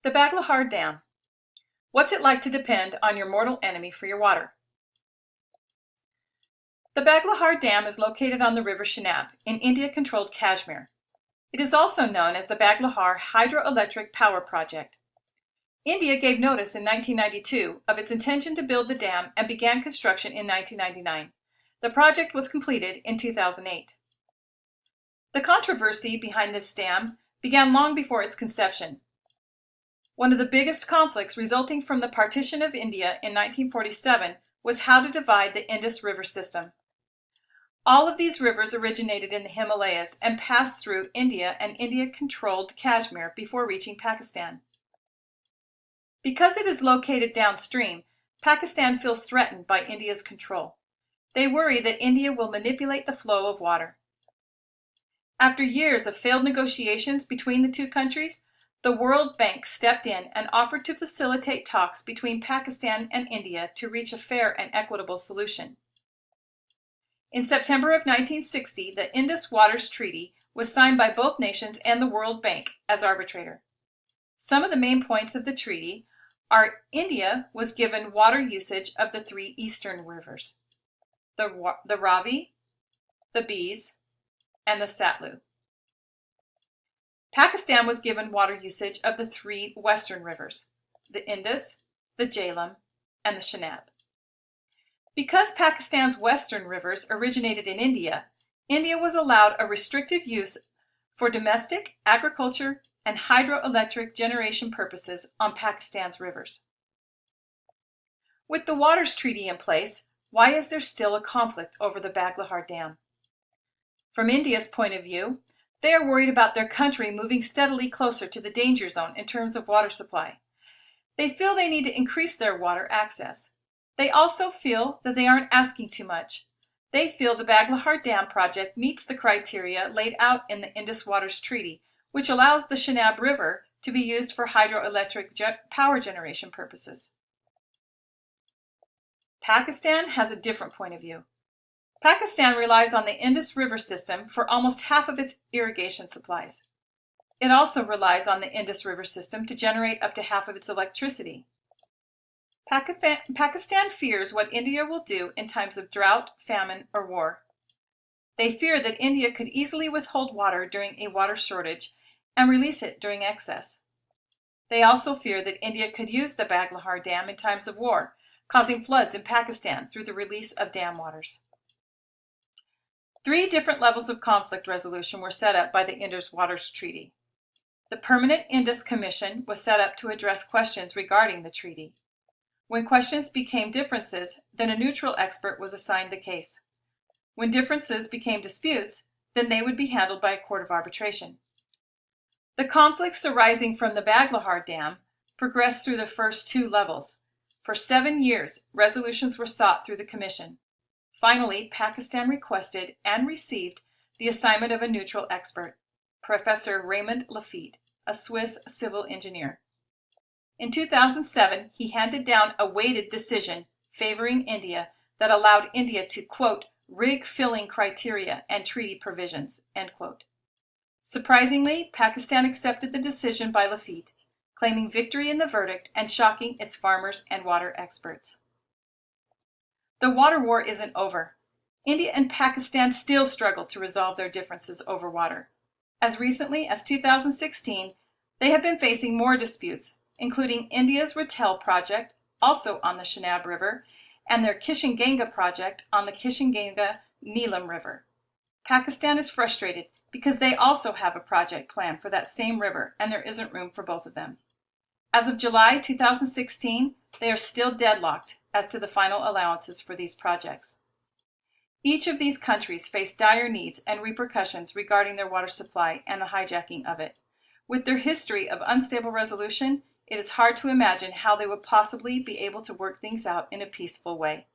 The Baglihar Dam. What's it like to depend on your mortal enemy for your water? The Baglihar Dam is located on the river Chenab in India-controlled Kashmir. It is also known as the Baglihar Hydroelectric Power Project. India gave notice in 1992 of its intention to build the dam and began construction in 1999. The project was completed in 2008. The controversy behind this dam began long before its conception. One of the biggest conflicts resulting from the partition of India in 1947 was how to divide the Indus River system. All of these rivers originated in the Himalayas and passed through India and India-controlled Kashmir before reaching Pakistan. Because it is located downstream, Pakistan feels threatened by India's control. They worry that India will manipulate the flow of water. After years of failed negotiations between the two countries, the World Bank stepped in and offered to facilitate talks between Pakistan and India to reach a fair and equitable solution. In September of 1960, the Indus Waters Treaty was signed by both nations and the World Bank as arbitrator. Some of the main points of the treaty are India was given water usage of the three eastern rivers, the Ravi, the Beas, and the Satluj. Pakistan was given water usage of the three western rivers, the Indus, the Jhelum, and the Chenab. Because Pakistan's western rivers originated in India, India was allowed a restrictive use for domestic, agriculture, and hydroelectric generation purposes on Pakistan's rivers. With the Waters Treaty in place, why is there still a conflict over the Baglihar Dam? From India's point of view, they are worried about their country moving steadily closer to the danger zone in terms of water supply. They feel they need to increase their water access. They also feel that they aren't asking too much. They feel the Baglihar Dam project meets the criteria laid out in the Indus Waters Treaty, which allows the Chenab River to be used for hydroelectric power generation purposes. Pakistan has a different point of view. Pakistan relies on the Indus River system for almost half of its irrigation supplies. It also relies on the Indus River system to generate up to half of its electricity. Pakistan fears what India will do in times of drought, famine, or war. They fear that India could easily withhold water during a water shortage and release it during excess. They also fear that India could use the Baglihar Dam in times of war, causing floods in Pakistan through the release of dam waters. 3 different levels of conflict resolution were set up by the Indus Waters Treaty. The Permanent Indus Commission was set up to address questions regarding the treaty. When questions became differences, then a neutral expert was assigned the case. When differences became disputes, then they would be handled by a court of arbitration. The conflicts arising from the Baglihar Dam progressed through the first 2 levels. For 7 years, resolutions were sought through the commission. Finally, Pakistan requested and received the assignment of a neutral expert, Professor Raymond Lafitte, a Swiss civil engineer. In 2007, he handed down a weighted decision favoring India that allowed India to, quote, rig filling criteria and treaty provisions, end quote. Surprisingly, Pakistan accepted the decision by Lafitte, claiming victory in the verdict and shocking its farmers and water experts. The water war isn't over. India and Pakistan still struggle to resolve their differences over water. As recently as 2016, they have been facing more disputes, including India's Ratel project, also on the Chenab River, and their Kishanganga project on the Kishanganga-Neelam River. Pakistan is frustrated because they also have a project plan for that same river, and there isn't room for both of them. As of July 2016, they are still deadlocked as to the final allowances for these projects. Each of these countries face dire needs and repercussions regarding their water supply and the hijacking of it. With their history of unstable resolution, it is hard to imagine how they would possibly be able to work things out in a peaceful way.